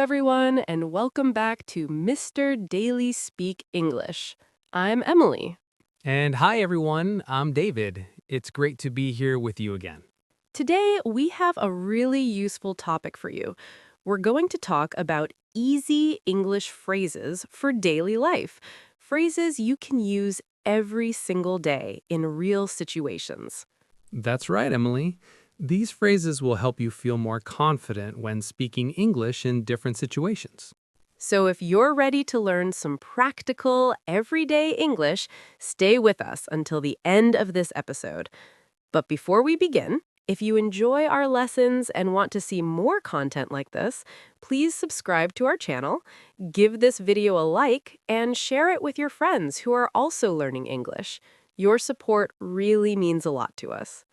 everyone, and welcome back to Mr. Daily Speak English. I'm Emily. And hi, everyone. I'm David. It's great to be here with you again. Today, we have a really useful topic for you. We're going to talk about easy English phrases for daily life, phrases you can use every single day in real situations. That's right, Emily. These phrases will help you feel more confident when speaking English in different situations. So if you're ready to learn some practical, everyday English, stay with us until the end of this episode. But before we begin, if you enjoy our lessons and want to see more content like this, please subscribe to our channel, give this video a like, and share it with your friends who are also learning English. Your support really means a lot to us.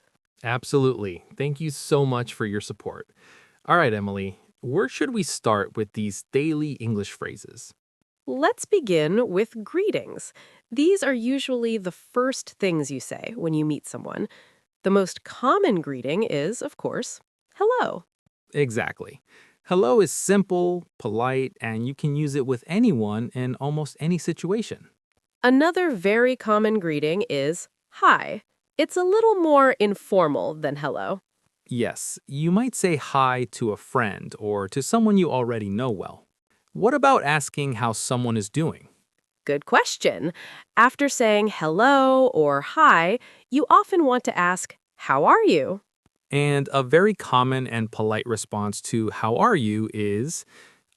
Absolutely. Thank you so much for your support. All right, Emily, where should we start with these daily English phrases? Let's begin with greetings. These are usually the first things you say when you meet someone. The most common greeting is, of course, hello. Exactly. Hello is simple, polite, and you can use it with anyone in almost any situation. Another very common greeting is hi. It's a little more informal than hello. Yes, you might say hi to a friend or to someone you already know well. What about asking how someone is doing? Good question. After saying hello or hi, you often want to ask, how are you? And a very common and polite response to how are you is,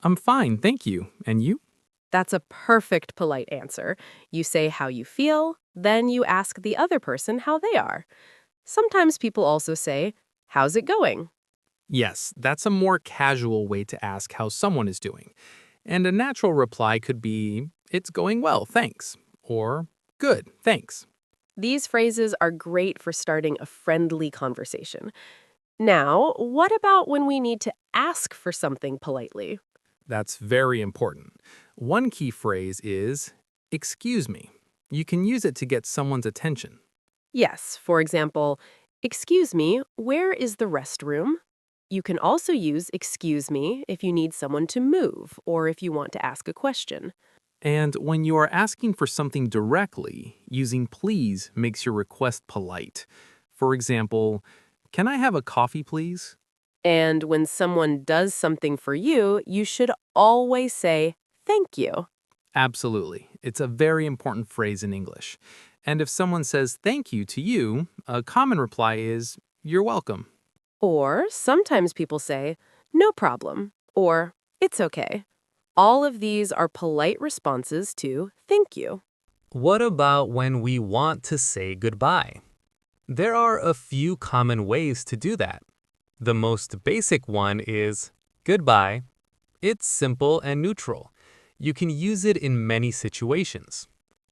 I'm fine, thank you. And you? That's a perfect polite answer. You say how you feel, then you ask the other person how they are. Sometimes people also say, how's it going? Yes, that's a more casual way to ask how someone is doing. And a natural reply could be, it's going well, thanks. Or, good, thanks. These phrases are great for starting a friendly conversation. Now, what about when we need to ask for something politely? That's very important. One key phrase is, excuse me. You can use it to get someone's attention. Yes, for example, excuse me, where is the restroom? You can also use excuse me if you need someone to move or if you want to ask a question. And when you are asking for something directly, using please makes your request polite. For example, can I have a coffee, please? And when someone does something for you, you should always say thank you. Absolutely. It's a very important phrase in English. And if someone says thank you to you, a common reply is, you're welcome. Or sometimes people say no problem or it's okay. All of these are polite responses to thank you. What about when we want to say goodbye? There are a few common ways to do that. The most basic one is goodbye. It's simple and neutral. You can use it in many situations.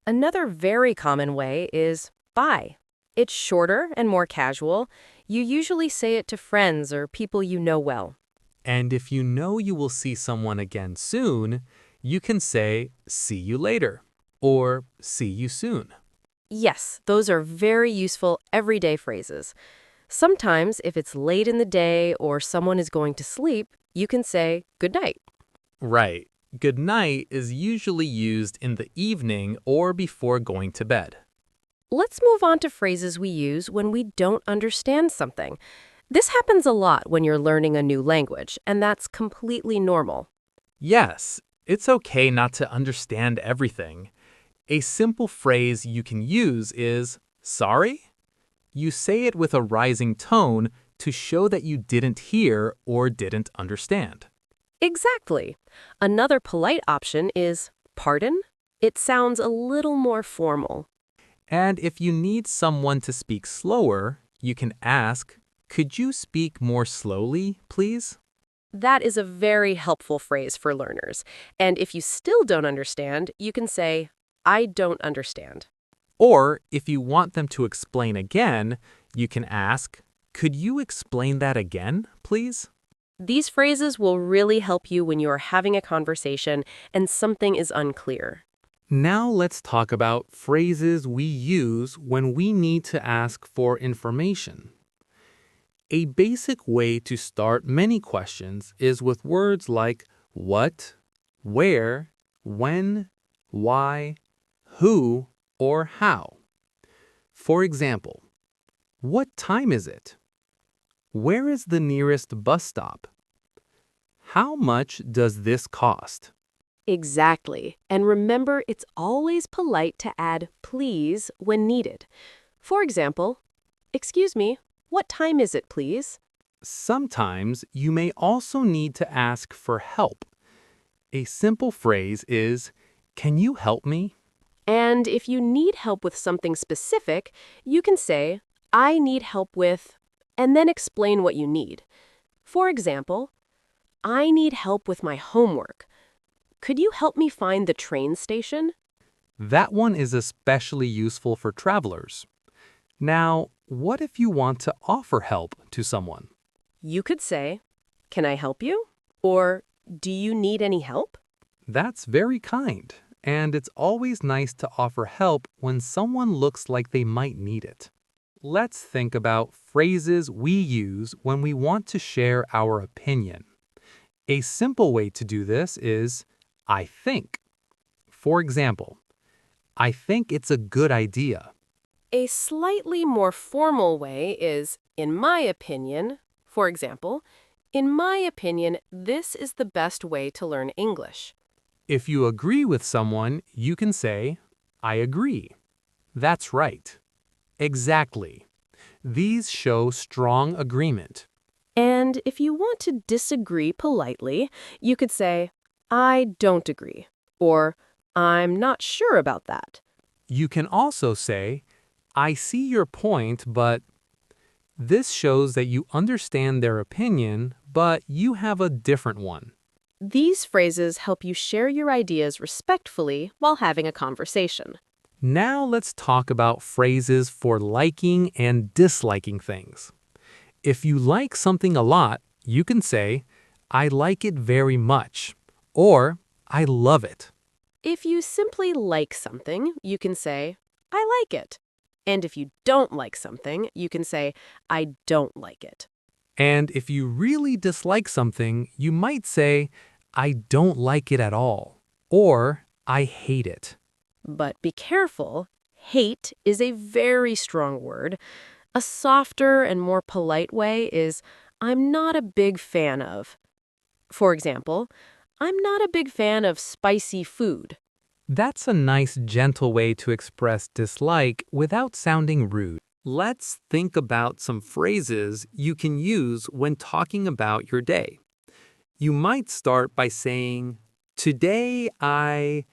Another very common way is bye. It's shorter and more casual. You usually say it to friends or people you know well. And if you know you will see someone again soon, you can say see you later or see you soon. Yes, those are very useful everyday phrases. Sometimes, if it's late in the day or someone is going to sleep, you can say good night. Right. Good night is usually used in the evening or before going to bed. Let's move on to phrases we use when we don't understand something. This happens a lot when you're learning a new language, and that's completely normal. Yes, it's okay not to understand everything. A simple phrase you can use is sorry. You say it with a rising tone to show that you didn't hear or didn't understand. Exactly. Another polite option is pardon. It sounds a little more formal. And if you need someone to speak slower, you can ask, could you speak more slowly, please? That is a very helpful phrase for learners. And if you still don't understand, you can say, I don't understand. Or if you want them to explain again, you can ask, could you explain that again, please? These phrases will really help you when you are having a conversation and something is unclear. Now let's talk about phrases we use when we need to ask for information. A basic way to start many questions is with words like what, where, when, why, who, or how. For example, what time is it? Where is the nearest bus stop? How much does this cost? Exactly. And remember, it's always polite to add please when needed. For example, excuse me, what time is it, please? Sometimes you may also need to ask for help. A simple phrase is, "Can you help me?" And if you need help with something specific, you can say, I need help with, and then explain what you need. For example, I need help with my homework. Could you help me find the train station? That one is especially useful for travelers. Now, what if you want to offer help to someone? You could say, can I help you? Or do you need any help? That's very kind, and it's always nice to offer help when someone looks like they might need it. Let's think about phrases we use when we want to share our opinion. A simple way to do this is, I think. For example, I think it's a good idea. A slightly more formal way is, in my opinion. For example, in my opinion, this is the best way to learn English. If you agree with someone, you can say, I agree. That's right. Exactly. These show strong agreement. And if you want to disagree politely, you could say, I don't agree, or I'm not sure about that. You can also say, I see your point, but this shows that you understand their opinion, but you have a different one. These phrases help you share your ideas respectfully while having a conversation. Now let's talk about phrases for liking and disliking things. If you like something a lot, you can say, I like it very much, or I love it. If you simply like something, you can say, I like it. And if you don't like something, you can say, I don't like it. And if you really dislike something, you might say, I don't like it at all, or I hate it. But be careful. Hate is a very strong word. A softer and more polite way is, I'm not a big fan of. For example, I'm not a big fan of spicy food. That's a nice, gentle way to express dislike without sounding rude. Let's think about some phrases you can use when talking about your day. You might start by saying, today I,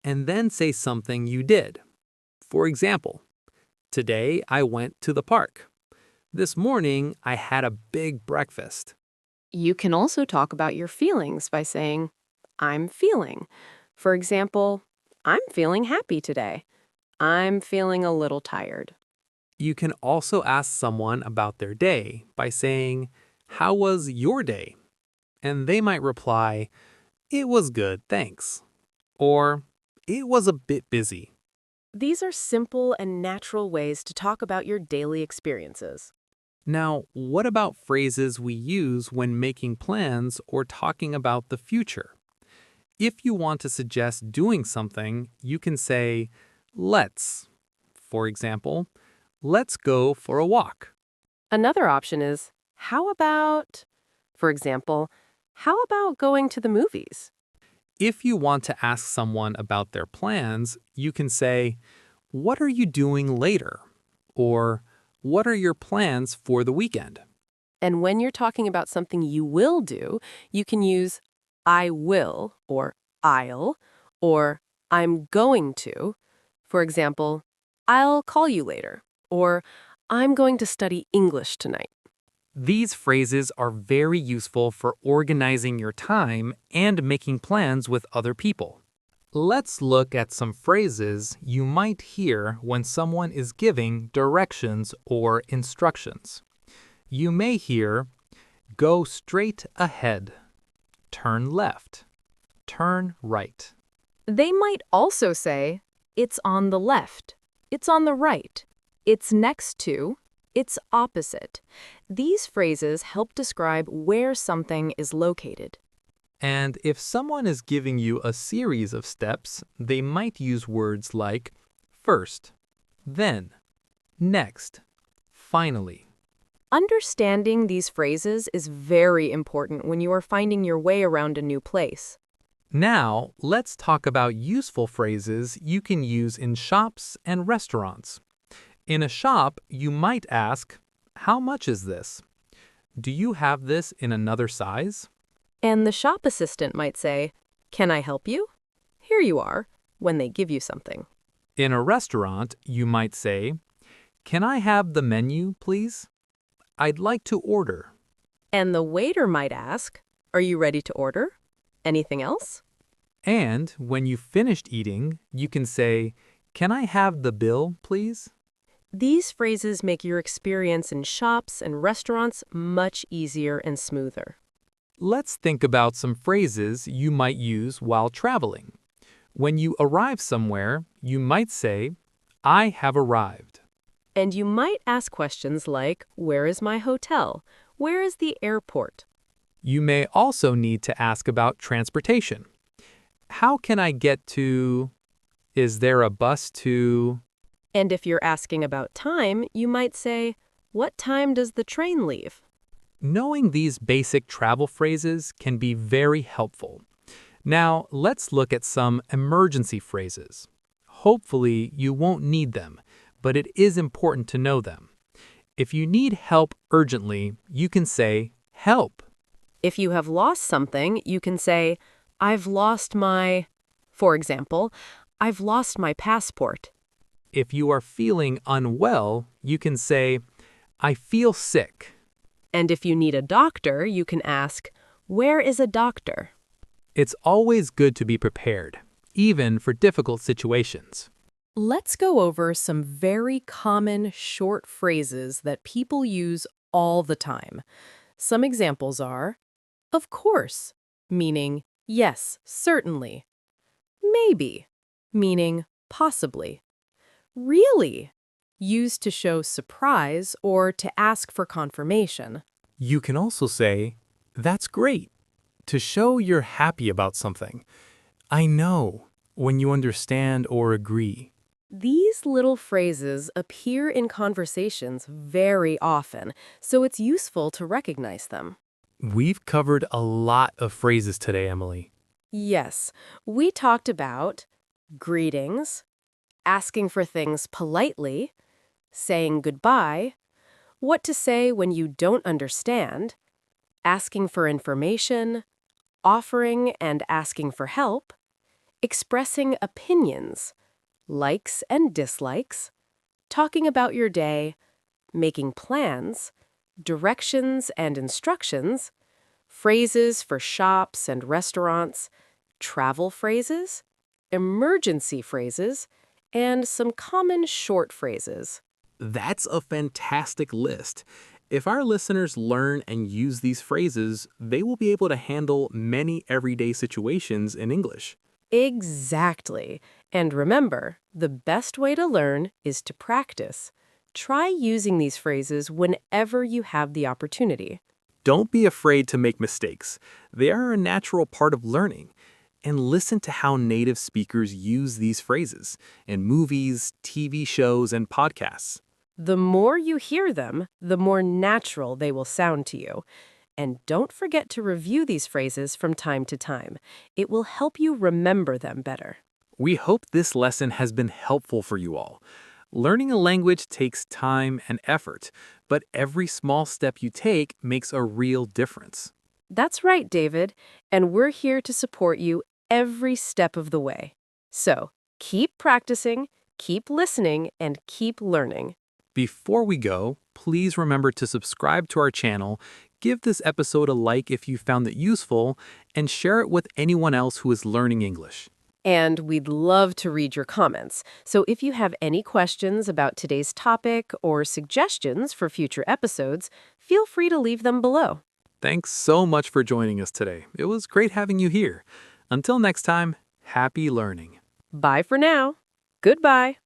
and then say something you did. For example, today I went to the park. This morning I had a big breakfast. You can also talk about your feelings by saying, I'm feeling. For example, I'm feeling happy today. I'm feeling a little tired. You can also ask someone about their day by saying, how was your day? And they might reply, it was good, thanks. Or, it was a bit busy. These are simple and natural ways to talk about your daily experiences. Now, what about phrases we use when making plans or talking about the future? If you want to suggest doing something, you can say, let's. For example, let's go for a walk. Another option is, how about, for example, how about going to the movies? If you want to ask someone about their plans, you can say, what are you doing later? Or, what are your plans for the weekend? And when you're talking about something you will do, you can use I will or I'll or I'm going to. For example, I'll call you later or I'm going to study English tonight. These phrases are very useful for organizing your time and making plans with other people. Let's look at some phrases you might hear when someone is giving directions or instructions. You may hear, go straight ahead, turn left, turn right. They might also say, it's on the left, it's on the right, it's next to, it's opposite. These phrases help describe where something is located. And if someone is giving you a series of steps, they might use words like first, then, next, finally. Understanding these phrases is very important when you are finding your way around a new place. Now, let's talk about useful phrases you can use in shops and restaurants. In a shop, you might ask, "How much is this? Do you have this in another size?" And the shop assistant might say, "Can I help you?" "Here you are," when they give you something. In a restaurant, you might say, "Can I have the menu, please? I'd like to order." And the waiter might ask, "Are you ready to order? Anything else?" And when you've finished eating, you can say, "Can I have the bill, please?" These phrases make your experience in shops and restaurants much easier and smoother. Let's think about some phrases you might use while traveling. When you arrive somewhere, you might say, "I have arrived." And you might ask questions like, "Where is my hotel? Where is the airport?" You may also need to ask about transportation. How can I get to? Is there a bus to? And if you're asking about time, you might say, "What time does the train leave?" Knowing these basic travel phrases can be very helpful. Now, let's look at some emergency phrases. Hopefully, you won't need them, but it is important to know them. If you need help urgently, you can say, "Help." If you have lost something, you can say, "I've lost my..." For example, "I've lost my passport." If you are feeling unwell, you can say, "I feel sick." And if you need a doctor, you can ask, "Where is a doctor?" It's always good to be prepared, even for difficult situations. Let's go over some very common short phrases that people use all the time. Some examples are, "Of course," meaning yes, certainly. "Maybe," meaning possibly. "Really," used to show surprise or to ask for confirmation. You can also say, "That's great," to show you're happy about something. "I know," when you understand or agree. These little phrases appear in conversations very often, so it's useful to recognize them. We've covered a lot of phrases today, Emily. Yes, we talked about greetings, asking for things politely, saying goodbye, what to say when you don't understand, asking for information, offering and asking for help, expressing opinions, likes and dislikes, talking about your day, making plans, directions and instructions, phrases for shops and restaurants, travel phrases, emergency phrases, and some common short phrases. That's a fantastic list. If our listeners learn and use these phrases, they will be able to handle many everyday situations in English. Exactly. And remember, the best way to learn is to practice. Try using these phrases whenever you have the opportunity. Don't be afraid to make mistakes. They are a natural part of learning. And listen to how native speakers use these phrases in movies, TV shows, and podcasts. The more you hear them, the more natural they will sound to you. And don't forget to review these phrases from time to time. It will help you remember them better. We hope this lesson has been helpful for you all. Learning a language takes time and effort, but every small step you take makes a real difference. That's right, David. And we're here to support you every step of the way. So keep practicing, keep listening, and keep learning. Before we go, please remember to subscribe to our channel, give this episode a like if you found it useful, and share it with anyone else who is learning English. And we'd love to read your comments. So if you have any questions about today's topic or suggestions for future episodes, feel free to leave them below. Thanks so much for joining us today. It was great having you here. Until next time, happy learning. Bye for now. Goodbye.